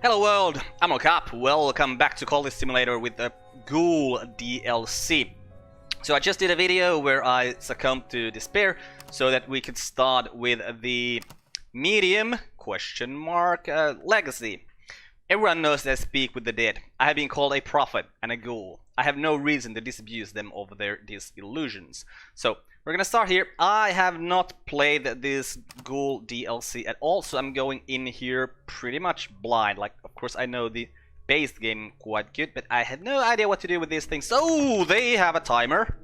Hello world, I'm Carp. Welcome back to Cultist Simulator with the Ghoul DLC. So I just did a video where I succumbed to despair so that we could start with the medium legacy. Everyone knows that I speak with the dead. I have been called a prophet and a ghoul. I have no reason to disabuse them of their disillusions. So we're gonna start here. I have not played this Ghoul DLC at all, so I'm going in here pretty much blind. Like, of course I know the base game quite good, but I had no idea what to do with these things. So they have a timer.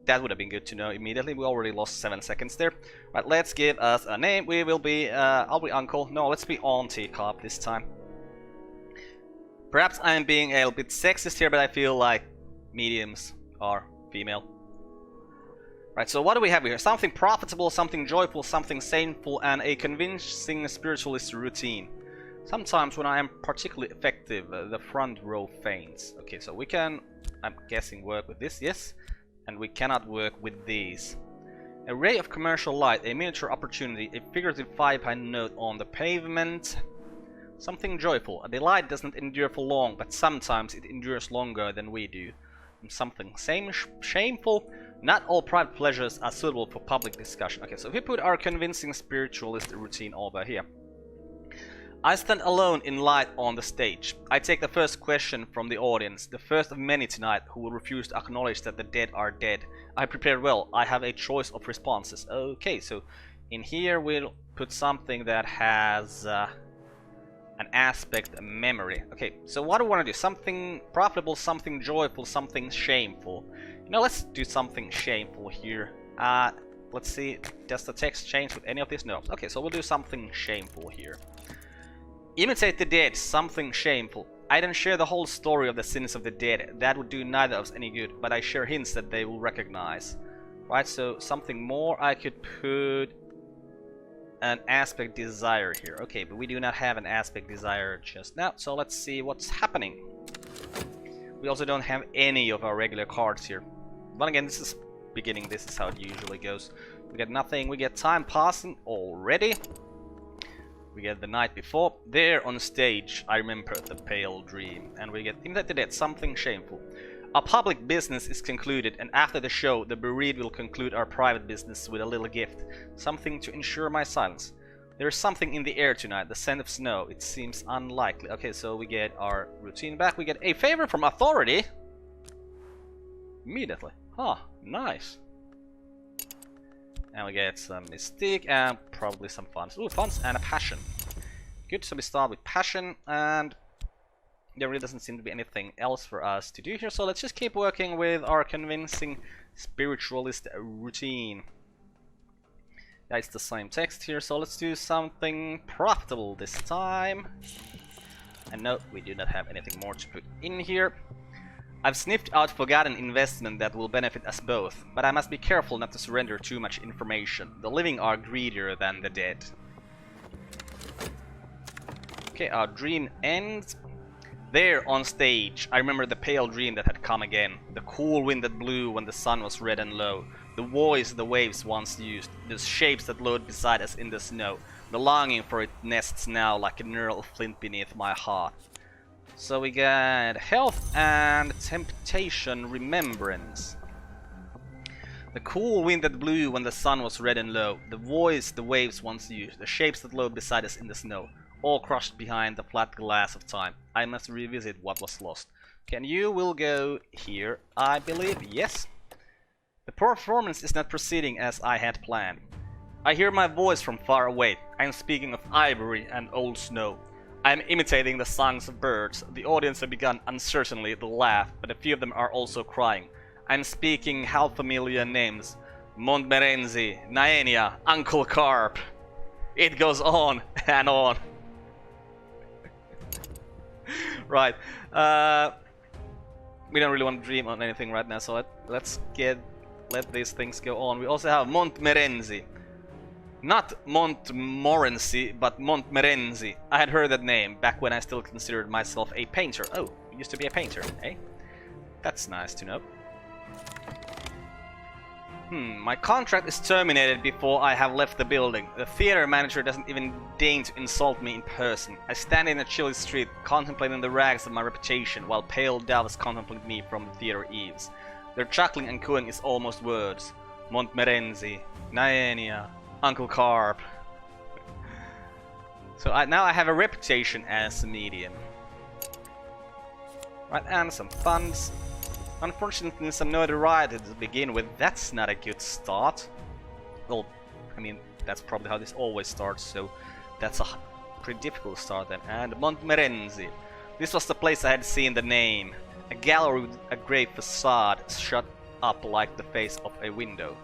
That would have been good to know immediately. We already lost 7 seconds there. Right, let's give us a name. We will be, I'll be Uncle. No, let's be Auntie Carp this time. Perhaps I'm being a little bit sexist here, but I feel like mediums are female. Right, so what do we have here? Something profitable, something joyful, something saneful, and a convincing spiritualist routine. Sometimes when I am particularly effective, the front row faints. Okay, so we can, I'm guessing, work with this, yes. And we cannot work with these. A ray of commercial light, a miniature opportunity, a figurative 5-line note on the pavement. Something joyful. A delight doesn't endure for long, but sometimes it endures longer than we do. And something shameful. Not all private pleasures are suitable for public discussion. Okay, so if we put our convincing spiritualist routine over here. I stand alone in light on the stage. I take the first question from the audience, the first of many tonight who will refuse to acknowledge that the dead are dead. I prepared well. I have a choice of responses. Okay, so in here we'll put something that has an aspect memory. Okay, so what do we want to do? Something profitable, something joyful, something shameful. You know, let's do something shameful here. Let's see, does the text change with any of this? No. Okay, so we'll do something shameful here. Imitate the dead, something shameful. I don't share the whole story of the sins of the dead. That would do neither of us any good, but I share hints that they will recognize. Right, so something more. I could put an aspect desire here. Okay, but we do not have an aspect desire just now, so let's see what's happening. We also don't have any of our regular cards here. But again, this is beginning, this is how it usually goes. We get nothing, we get time passing already. We get the night before. There on stage, I remember the pale dream. And we get imitate the dead, something shameful. Our public business is concluded, and after the show, the bereaved will conclude our private business with a little gift. Something to ensure my silence. There is something in the air tonight, the scent of snow. It seems unlikely. Okay, so we get our routine back. We get a favor from authority. Immediately. Huh, nice. And we get some mystique and probably some funds. Ooh, funds and a passion. Good, so we start with passion, and there really doesn't seem to be anything else for us to do here, so let's just keep working with our convincing spiritualist routine. Yeah, it's the same text here, so let's do something profitable this time. And no, we do not have anything more to put in here. I've sniffed out forgotten investment that will benefit us both, but I must be careful not to surrender too much information. The living are greedier than the dead. Okay, our dream ends. There on stage, I remember the pale dream that had come again. The cool wind that blew when the sun was red and low. The voice the waves once used. The shapes that lowed beside us in the snow. The longing for it nests now like a knurl of flint beneath my heart. So we got health and temptation remembrance. The cool wind that blew when the sun was red and low. The voice the waves once used. The shapes that lowed beside us in the snow. All crushed behind the flat glass of time. I must revisit what was lost. Can you will go here, I believe? Yes. The performance is not proceeding as I had planned. I hear my voice from far away. I am speaking of ivory and old snow. I am imitating the songs of birds. The audience have begun uncertainly to laugh, but a few of them are also crying. I am speaking half familiar names. Montmorency, Naenia, Uncle Carp. It goes on and on. Right. We don't really want to dream on anything right now, so let's let these things go on. We also have Montmorency. Not Montmorency, but Montmorency. I had heard that name back when I still considered myself a painter. Oh, you used to be a painter, eh? That's nice to know. My contract is terminated before I have left the building. The theater manager doesn't even deign to insult me in person. I stand in a chilly street, contemplating the rags of my reputation, while pale doves contemplate me from the theater eaves. Their chuckling and cooing is almost words. Montmorency, Naenia, Uncle Carp. So now I have a reputation as a medium. Right, and some funds. Unfortunately, some notoriety to begin with. That's not a good start. Well, I mean, that's probably how this always starts, so that's a pretty difficult start then. And Montmorency. This was the place I had seen the name. A gallery with a grey facade shut up like the face of a window.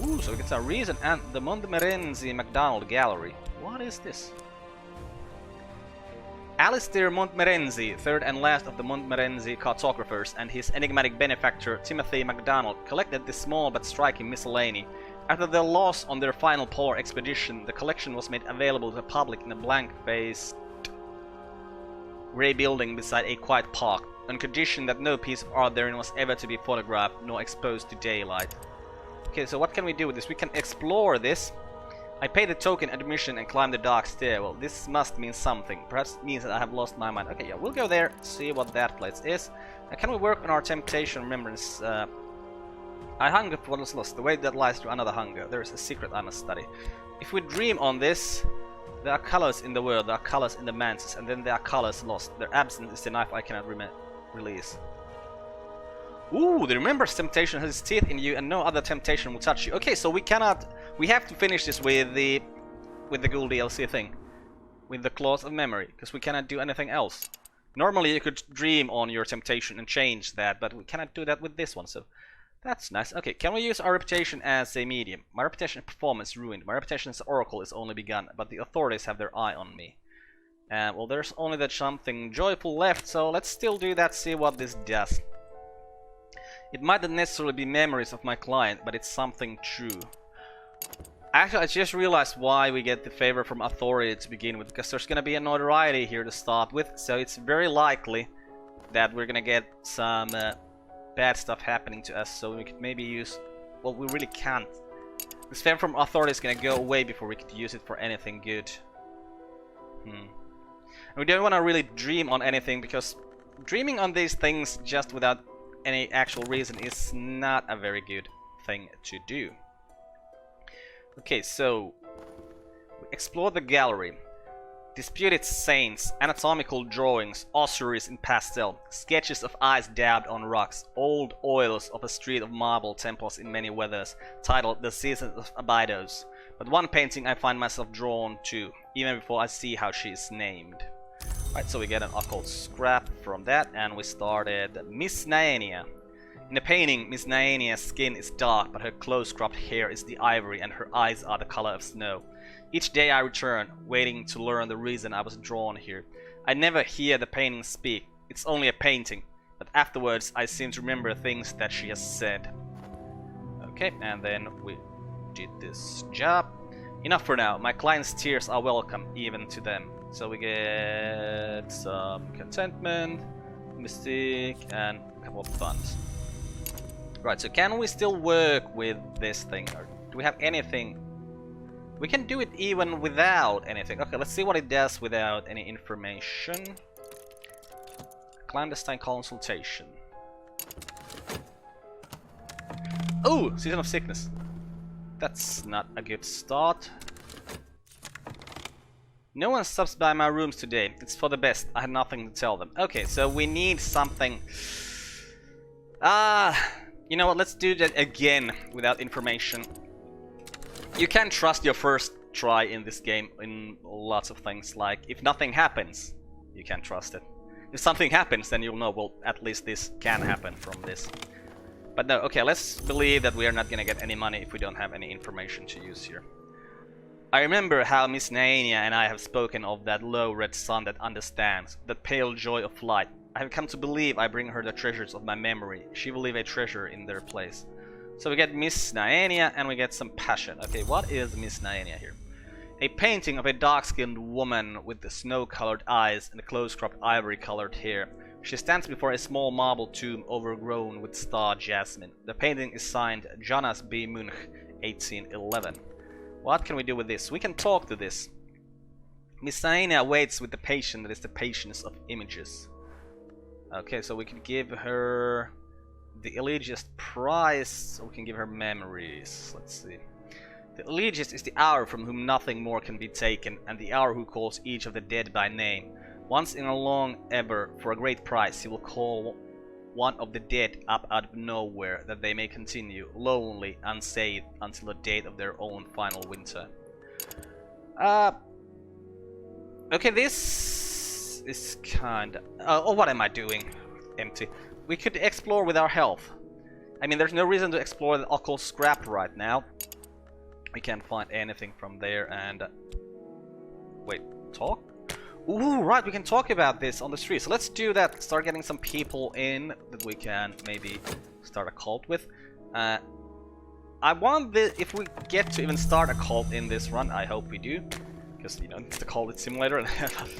Ooh, so we get some reason. And the Montmorency MacDonald Gallery. What is this? Alistair Montmorency, third and last of the Montmorency cartographers, and his enigmatic benefactor Timothy MacDonald collected this small but striking miscellany. After their loss on their final polar expedition, the collection was made available to the public in a blank-faced grey building beside a quiet park, on condition that no piece of art therein was ever to be photographed nor exposed to daylight. Okay, so what can we do with this? We can explore this. I paid the token admission and climbed the dark stairwell. This must mean something. Perhaps it means that I have lost my mind. Okay, yeah, we'll go there, see what that place is. Can we work on our temptation remembrance? I hunger for what is lost. The way that lies through another hunger. There is a secret I must study. If we dream on this, there are colors in the world, there are colors in the mantis, and then there are colors lost. Their absence is the knife I cannot release. Ooh, the remembrance temptation has its teeth in you, and no other temptation will touch you. Okay, so we cannot. We have to finish this with the Ghoul DLC thing, with the claws of memory, because we cannot do anything else. Normally, you could dream on your temptation and change that, but we cannot do that with this one. So that's nice. Okay, can we use our reputation as a medium? My reputation and performance ruined. My reputation as oracle is only begun, but the authorities have their eye on me. Well, there's only that something joyful left, so let's still do that. See what this does. It might not necessarily be memories of my client, but it's something true. Actually, I just realized why we get the favor from authority to begin with, because there's gonna be a notoriety here to start with, so it's very likely that we're gonna get some bad stuff happening to us, so we could maybe use... Well, we really can't. This favor from authority is gonna go away before we could use it for anything good. And we don't want to really dream on anything, because dreaming on these things just without any actual reason is not a very good thing to do. Okay, so explore the gallery. Disputed saints, anatomical drawings, ossuaries in pastel, sketches of eyes dabbed on rocks, old oils of a street of marble temples in many weathers, titled The Seasons of Abydos. But one painting I find myself drawn to, even before I see how she is named. Right, so we get an occult scrap from that, and we started Miss Naenia. In the painting, Miss Naenia's skin is dark, but her close-cropped hair is the ivory and her eyes are the color of snow. Each day I return, waiting to learn the reason I was drawn here. I never hear the painting speak, it's only a painting, but afterwards I seem to remember things that she has said. Okay, and then we did this job. Enough for now, my client's tears are welcome, even to them. So we get some contentment, mystique, and a couple of funds. Right, so can we still work with this thing, or do we have anything? We can do it even without anything. Okay, let's see what it does without any information. Clandestine consultation. Oh, season of sickness. That's not a good start. No one stops by my rooms today. It's for the best. I had nothing to tell them. Okay, so we need something. You know what? Let's do that again without information. You can trust your first try in this game in lots of things. Like, if nothing happens, you can trust it. If something happens, then you'll know, well, at least this can happen from this. But no, okay, let's believe that we are not gonna get any money if we don't have any information to use here. I remember how Miss Naenia and I have spoken of that low red sun that understands, that pale joy of light. I have come to believe I bring her the treasures of my memory. She will leave a treasure in their place. So we get Miss Naenia and we get some passion. Okay, what is Miss Naenia here? A painting of a dark-skinned woman with the snow-colored eyes and the close-cropped ivory-colored hair. She stands before a small marble tomb overgrown with star jasmine. The painting is signed Jonas B. Munch, 1811. What can we do with this? We can talk to this. Miss Naenia waits with the patience that is the patience of images. Okay, so we can give her the Elegist prize, or we can give her memories. Let's see. The Elegist is the hour from whom nothing more can be taken, and the hour who calls each of the dead by name. Once in a long ever, for a great price, he will call one of the dead up out of nowhere, that they may continue, lonely, unsaved, until the date of their own final winter. Okay, this is kinda... oh, what am I doing? Empty. We could explore with our health. I mean, there's no reason to explore the occult scrap right now. We can't find anything from there, and... wait, talk? Ooh, right, we can talk about this on the street. So let's do that. Start getting some people in that we can maybe start a cult with. I want this, if we get to even start a cult in this run, I hope we do. Because, you know, it's the Cultist Simulator, and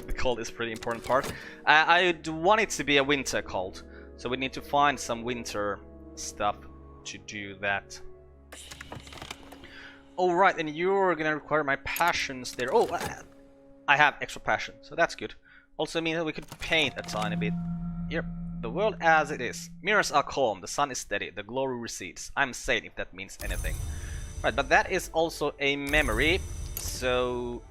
the cult is a pretty important part. I want it to be a winter cult. So we need to find some winter stuff to do that. Alright, and you're gonna require my passions there. Oh, I have extra passion, so that's good. Also means that we could paint a tiny bit. Here, the world as it is. Mirrors are calm, the sun is steady, the glory recedes. I'm sane if that means anything. Right, but that is also a memory, so...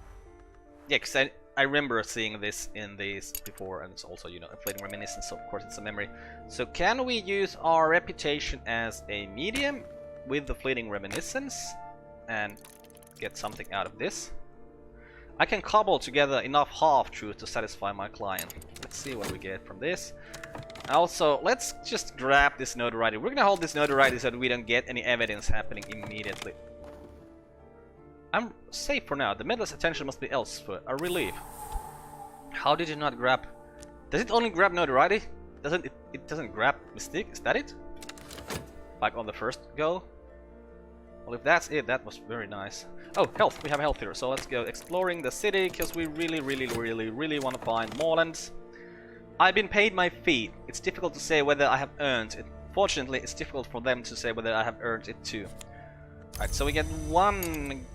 yeah, because I remember seeing this in these before, and it's also, you know, a fleeting reminiscence, so of course it's a memory. So can we use our reputation as a medium with the fleeting reminiscence and get something out of this? I can cobble together enough half-truths to satisfy my client. Let's see what we get from this. Also, let's just grab this notoriety. We're gonna hold this notoriety so that we don't get any evidence happening immediately. I'm safe for now. The medalist's attention must be elsewhere. A relief. How did you not grab... does it only grab notoriety? It doesn't grab mystique? Is that it? Like on the first go? Well, if that's it, that was very nice. Oh, health. We have health here. So let's go exploring the city, because we really want to find Moorlands. I've been paid my fee. It's difficult to say whether I have earned it. Fortunately, it's difficult for them to say whether I have earned it too. Alright, so we get 1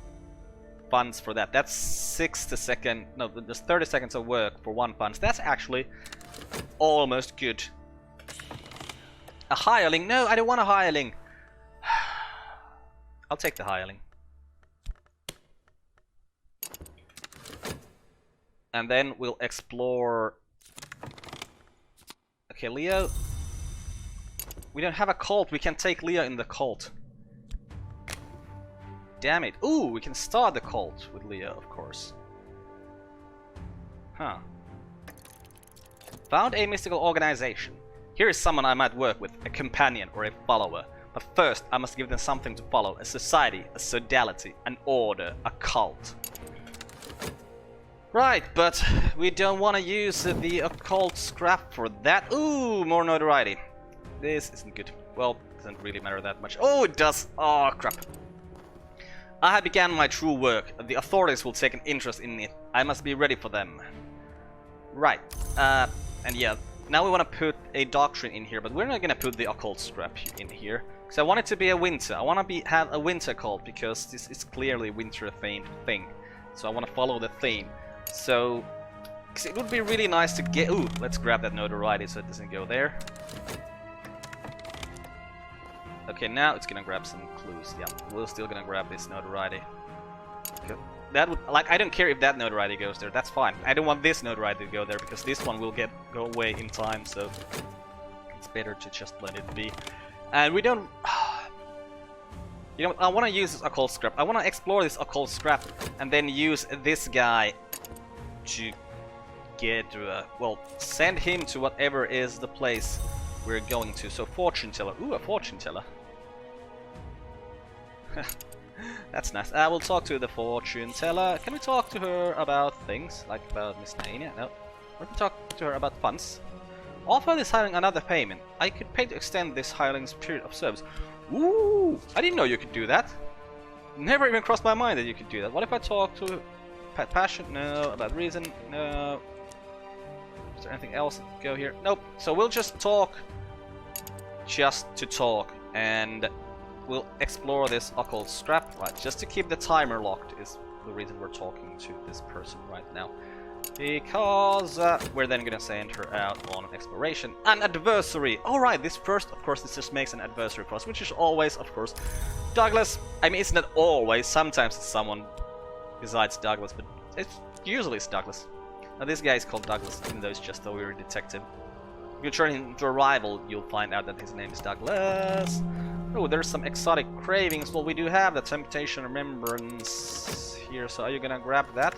funds for that. That's 60 seconds. No, there's 30 seconds of work for 1 funds. That's actually almost good. A hireling? No, I don't want a hireling. I'll take the hireling. And then we'll explore... okay, Leo. We don't have a cult. We can take Leo in the cult. Damn it. Ooh, we can start the cult with Leo, of course. Huh. Found a mystical organization. Here is someone I might work with, a companion or a follower. But first, I must give them something to follow. A society, a sodality, an order, a cult. Right, but we don't want to use the occult scrap for that. Ooh, more notoriety. This isn't good. Well, doesn't really matter that much. Oh, it does. Oh, crap. I have begun my true work. The authorities will take an interest in it. I must be ready for them. Right. And yeah, now we want to put a doctrine in here, but we're not going to put the occult scrap in here. Because I want it to be a winter. I want to have a winter cult, because this is clearly a winter-themed thing. So I want to follow the theme. So, because it would be really nice to get... ooh, let's grab that notoriety so it doesn't go there. Okay, now it's gonna grab some clues. Yeah, we're still gonna grab this notoriety. Okay. That would, like, I don't care if that notoriety goes there. That's fine. I don't want this notoriety to go there, because this one will go away in time. So it's better to just let it be. And we don't. You know, I want to use this occult scrap. I want to explore this occult scrap and then use this guy to get well, send him to whatever is the place we're going to. So fortune teller. Ooh, a fortune teller. That's nice. I will talk to the fortune teller. Can we talk to her about things like about Miss Naenia? No. We can talk to her about funds. Offer this hireling another payment. I could pay to extend this hireling's period of service. Ooh, I didn't know you could do that. Never even crossed my mind that you could do that. What if I talk to passion? No. About reason? No. there anything else? Go here? Nope. So we'll just talk, just to talk, and we'll explore this occult scrap. Right, just to keep the timer locked is the reason we're talking to this person right now. Because we're then gonna send her out on an exploration. An adversary! Alright, this first, of course, this just makes an adversary for us, which is always, of course, Douglas. I mean, it's not always, sometimes it's someone besides Douglas, but usually it's Douglas. Now this guy is called Douglas, even though it's just a weird detective. If you turn him into a rival, you'll find out that his name is Douglas. Oh, there's some exotic cravings. Well, we do have the Temptation Remembrance here, so are you gonna grab that?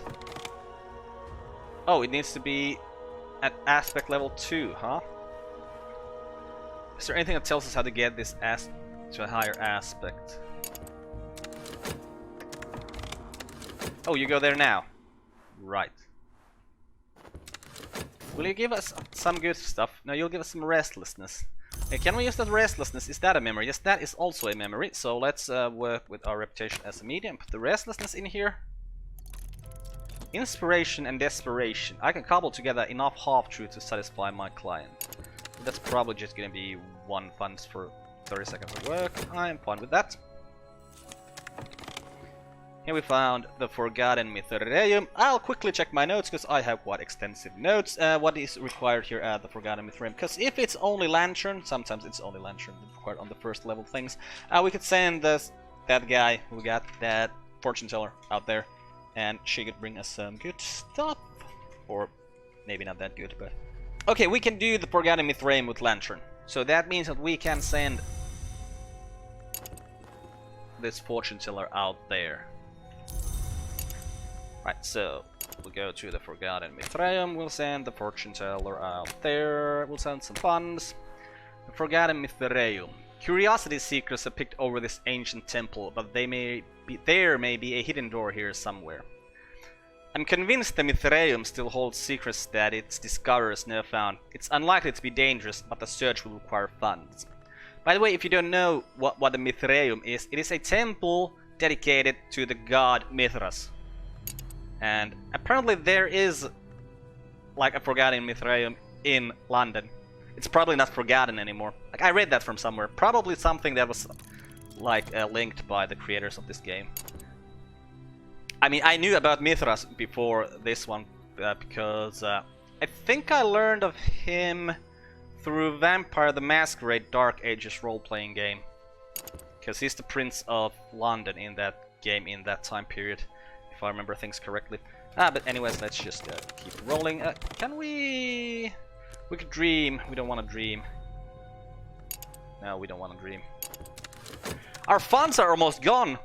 Oh, it needs to be at aspect level 2, huh? Is there anything that tells us how to get this to a higher aspect? Oh, you go there now. Right. Will you give us some good stuff? No, you'll give us some restlessness. Okay, can we use that restlessness? Is that a memory? Yes, that is also a memory. So let's work with our reputation as a medium. Put the restlessness in here. Inspiration and desperation. I can cobble together enough half-truth to satisfy my client. That's probably just gonna be 1 funds for 30 seconds of work. I'm fine with that. Here we found the Forgotten Metrium. I'll quickly check my notes because I have quite extensive notes. What is required here at the Forgotten Metrium? Because if it's only Lantern, sometimes it's only Lantern required on the first level things. We could send that guy who got that fortune teller out there, and she could bring us some good stuff. Or maybe not that good, but... Okay, we can do the Forgotten Metrium with Lantern. So that means that we can send this fortune teller out there. Right, so we'll go to the Forgotten Metrium, we'll send the fortune teller out there, we'll send some funds. The Forgotten Metrium. Curiosity seekers have picked over this ancient temple, but there may be a hidden door here somewhere. I'm convinced the Metrium still holds secrets that its discoverers never found. It's unlikely to be dangerous, but the search will require funds. By the way, if you don't know what the Metrium is, it is a temple dedicated to the god Mithras. And apparently there is like a Forgotten Metrium in London. It's probably not forgotten anymore. Like, I read that from somewhere. Probably something that was like linked by the creators of this game. I mean, I knew about Mithras before this one because I think I learned of him through Vampire the Masquerade Dark Ages role-playing game. Because he's the Prince of London in that game in that time period. If I remember things correctly. But anyways, let's just keep rolling. Can we... We could dream. We don't want to dream. No, we don't want to dream. Our funds are almost gone!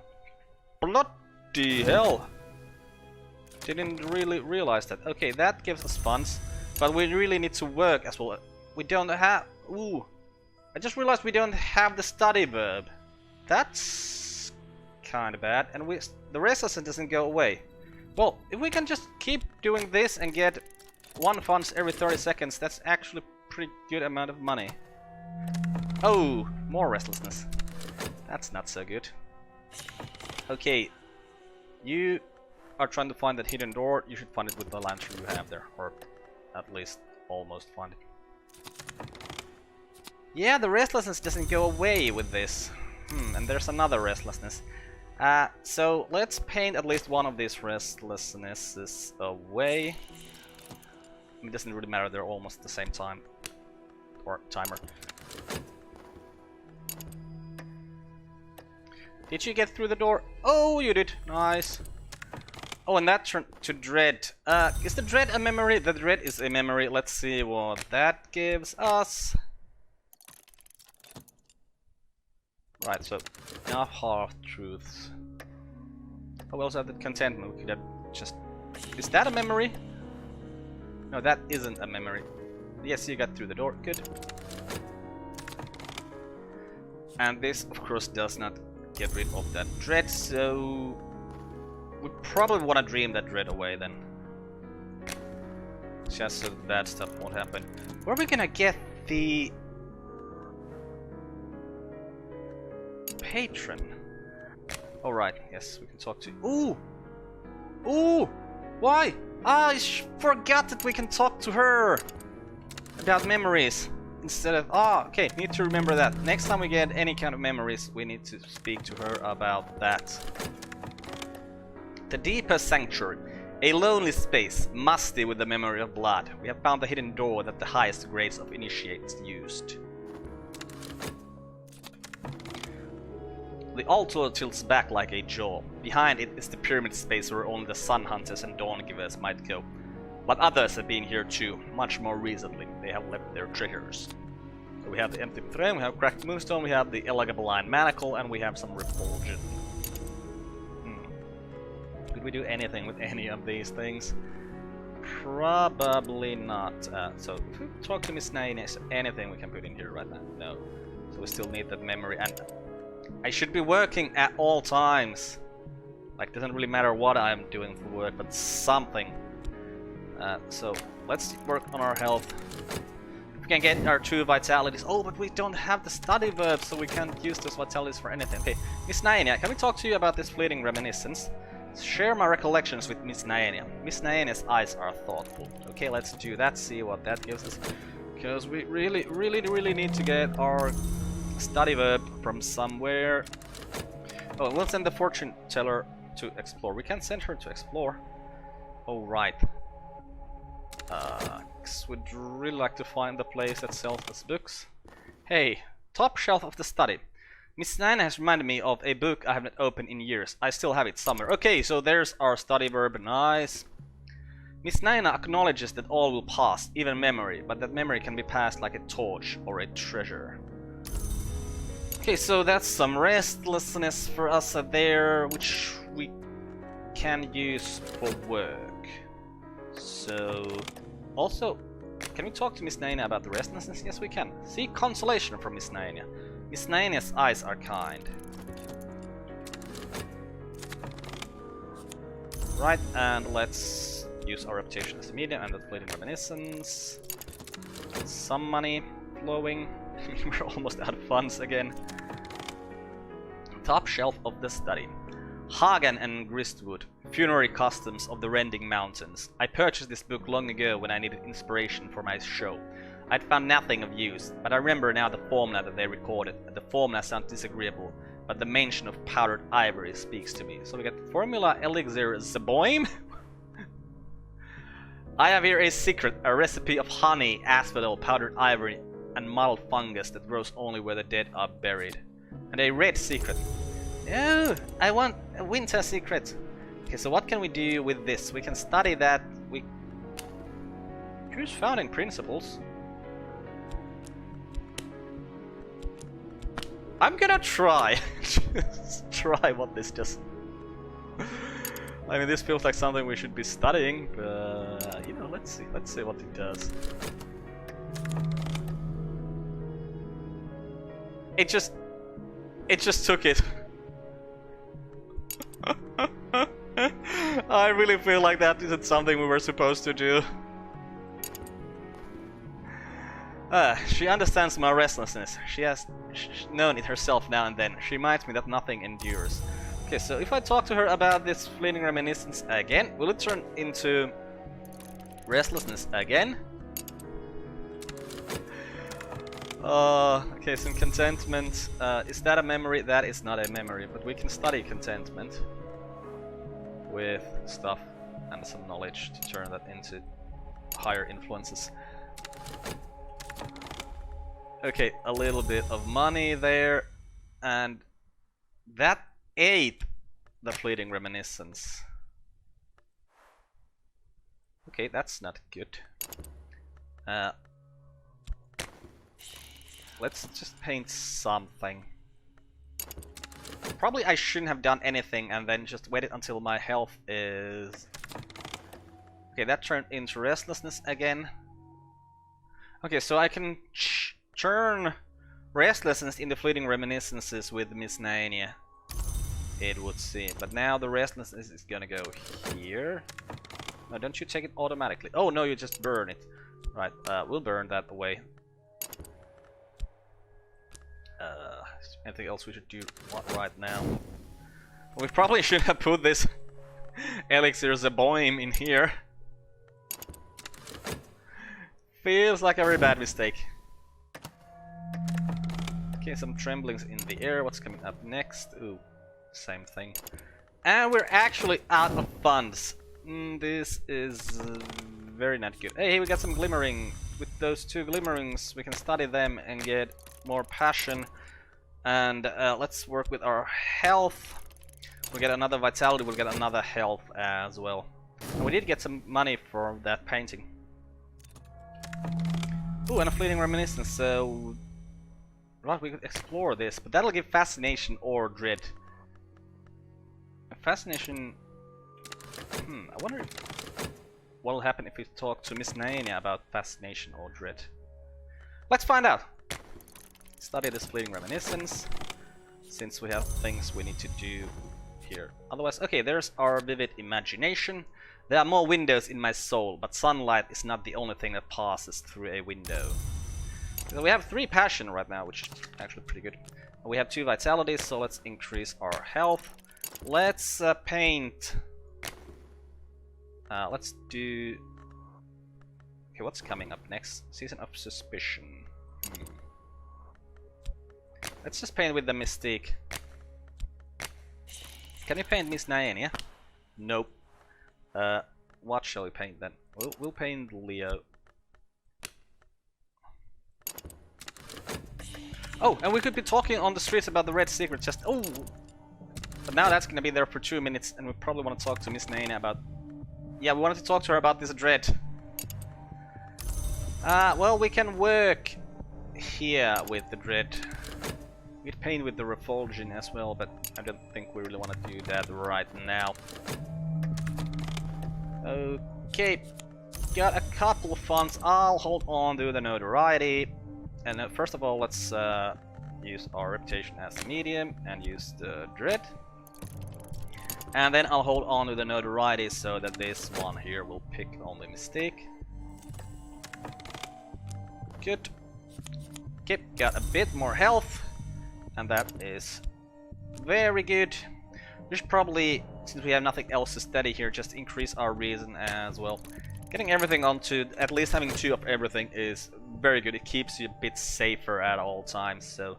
Bloody hell! Didn't really realize that. Okay, that gives us funds. But we really need to work as well. We don't have... Ooh! I just realized we don't have the study verb. That's... kinda bad. And the restlessness doesn't go away. Well, if we can just keep doing this and get 1 funds every 30 seconds, that's actually a pretty good amount of money. Oh, more restlessness. That's not so good. Okay, you are trying to find that hidden door. You should find it with the lantern you have there, or at least almost find it. Yeah, the restlessness doesn't go away with this. And there's another restlessness. So let's paint at least one of these restlessnesses away. It doesn't really matter, they're almost the same time. Or timer. Did you get through the door? Oh, you did. Nice. Oh, and that turned to dread. Is the dread a memory? The dread is a memory. Let's see what that gives us. Right, so enough half-truths. Oh, we also have the contentment. We could have just... Is that a memory? No, that isn't a memory. Yes, you got through the door. Good. And this, of course, does not get rid of that dread, so... We probably want to dream that dread away, then. Just so bad stuff won't happen. Where are we gonna get the... patron? Oh, right. Yes, we can talk to... Ooh! Ooh! Why? I forgot that we can talk to her! about memories. Instead of... Ah, okay, need to remember that. Next time we get any kind of memories, we need to speak to her about that. The deepest sanctuary. A lonely space, musty with the memory of blood. We have found the hidden door that the highest grades of initiates used. The altar tilts back like a jaw. Behind it is the pyramid space where only the sun hunters and dawn givers might go. But others have been here too, much more recently. They have left their treasures. So we have the empty throne, we have cracked moonstone, we have the Elegableline manacle, and we have some repulsion. Could we do anything with any of these things? Probably not. So if we talk to Miss Naenia, is there anything we can put in here right now? No. So we still need that memory, and I should be working at all times. Like, doesn't really matter what I'm doing for work, but something. So let's work on our health. We can get our 2 vitalities. Oh, but we don't have the study verb, so we can't use those vitalities for anything. Okay, Miss Naenia, can we talk to you about this fleeting reminiscence? Share my recollections with Miss Naenia. Miss Naenia's eyes are thoughtful. Okay, let's do that, see what that gives us. Because we really need to get our study verb from somewhere. Oh, we'll send the fortune teller to explore. We can send her to explore. Oh, right. Would really like to find the place that sells us books. Hey, top shelf of the study. Miss Naenia has reminded me of a book I haven't opened in years. I still have it somewhere. Okay, so there's our study verb. Nice. Miss Naenia acknowledges that all will pass, even memory, but that memory can be passed like a torch or a treasure. Okay, so that's some restlessness for us there, which we can use for work. So, also, can we talk to Miss Naenia about the restlessness? Yes, we can. Seek consolation from Miss Naenia. Miss Naenia's eyes are kind. Right, and let's use our reputation as a medium and the fleeting reminiscence. Some money flowing. We're almost out of funds again. Top shelf of the study. Hagen and Gristwood, Funerary Customs of the Rending Mountains. I purchased this book long ago when I needed inspiration for my show. I'd found nothing of use, but I remember now the formula that they recorded. The formula sounds disagreeable, but the mention of powdered ivory speaks to me. So we got formula elixir Zaboim. I have here a secret, a recipe of honey, asphodel, powdered ivory, and mottled fungus that grows only where the dead are buried. And a red secret. Oh, I want a winter secret. Okay, so what can we do with this? We can study that. We use founding principles. I'm gonna try. Just try what this does. I mean, this feels like something we should be studying, but you know, let's see what it does. It just took it. I really feel like that isn't something we were supposed to do. She understands my restlessness. She has known it herself now and then. She reminds me that nothing endures. Okay, so if I talk to her about this fleeting reminiscence again, will it turn into restlessness again? Okay, some contentment. Is that a memory? That is not a memory, but we can study contentment with stuff and some knowledge to turn that into higher influences. Okay, a little bit of money there, and that ate the fleeting reminiscence. Okay, that's not good. Let's just paint something. Probably I shouldn't have done anything and then just waited until my health is... Okay, that turned into restlessness again. Okay, so I can turn restlessness into fleeting reminiscences with Miss Naenia, it would seem. But now the restlessness is gonna go here. No, don't you take it automatically? Oh no, you just burn it. Right, we'll burn that away. Anything else we should do right now? We probably should have put this Elixir Zaboim in here. Feels like a very bad mistake. Okay, some tremblings in the air. What's coming up next? Ooh, same thing. And we're actually out of funds. This is very not good. Hey, we got some glimmering. With those 2 glimmerings, we can study them and get more passion. And let's work with our health. We'll get another vitality, we'll get another health as well. And we did get some money for that painting. Ooh, and a fleeting reminiscence, so... Right, we could explore this, but that'll give fascination or dread. Fascination... I wonder what'll happen if we talk to Miss Naenia about fascination or dread. Let's find out! Study this fleeting reminiscence, since we have things we need to do here. Otherwise, okay, there's our vivid imagination. There are more windows in my soul, but sunlight is not the only thing that passes through a window. So we have 3 passion right now, which is actually pretty good. We have 2 vitalities, so let's increase our health. Let's paint. Let's do... Okay, what's coming up next? Season of Suspicion. Let's just paint with the Mystique. Can we paint Miss Naenia? Nope. What shall we paint then? We'll paint Leo. Oh, and we could be talking on the streets about the red secret chest. Oh! But now that's gonna be there for 2 minutes, and we probably want to talk to Miss Naenia about... Yeah, we wanted to talk to her about this dread. Well, we can work here with the dread. We could paint with the refulging as well, but I don't think we really want to do that right now. Okay, got a couple of funds. I'll hold on to the notoriety. And first of all, let's use our reputation as a medium and use the dread. And then I'll hold on to the notoriety so that this one here will pick only Mystique. Good. Okay, got a bit more health. And that is very good. We should probably, since we have nothing else to study here, just increase our reason as well. Getting everything onto, at least having 2 of everything is very good. It keeps you a bit safer at all times, so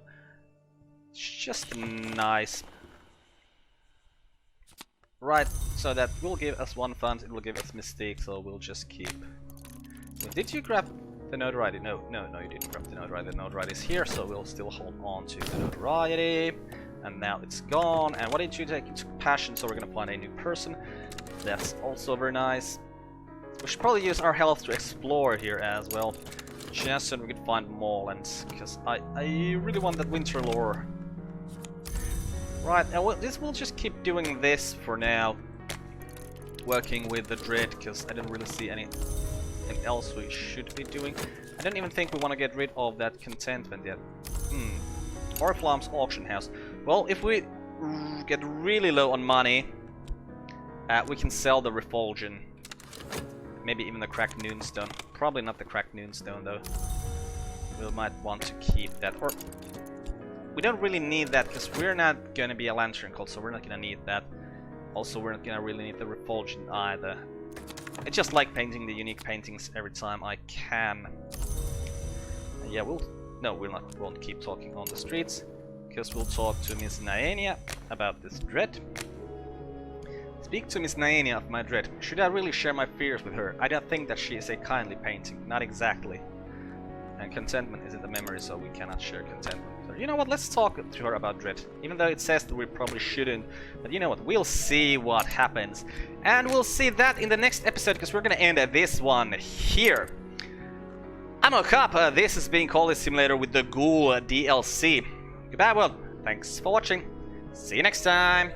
it's just nice. Right, so that will give us 1 fund, it will give us Mystique, so we'll just keep. So did you grab the notoriety? No, you didn't grab the notoriety. The notoriety is here, so we'll still hold on to the notoriety. And now it's gone. And what did you take? You took passion, so we're gonna find a new person. That's also very nice. We should probably use our health to explore here as well, just so we could find more lands, because I really want that winter lore. Right, and this will just keep doing this for now, working with the dread, because I don't really see anything else we should be doing. I don't even think we want to get rid of that contentment yet. Oriflamme's auction house. Well, if we get really low on money, we can sell the refulging. Maybe even the cracked noonstone. Probably not the cracked noonstone though. We might want to keep that. Or we don't really need that because we're not gonna be a lantern cult, so we're not gonna need that. Also, we're not gonna really need the refulgent either. I just like painting the unique paintings every time I can. Yeah, we won't keep talking on the streets, because we'll talk to Miss Naenia about this dread. Speak to Miss Naenia of my dread. Should I really share my fears with her? I don't think that she is a kindly painting, not exactly. And contentment is in the memory, so we cannot share contentment. So, you know what, let's talk to her about dread. Even though it says that we probably shouldn't. But you know what, we'll see what happens. And we'll see that in the next episode, because we're gonna end this one here. I'm Carp, this has been Cultist Simulator with the Ghoul DLC. Goodbye, world. Thanks for watching. See you next time.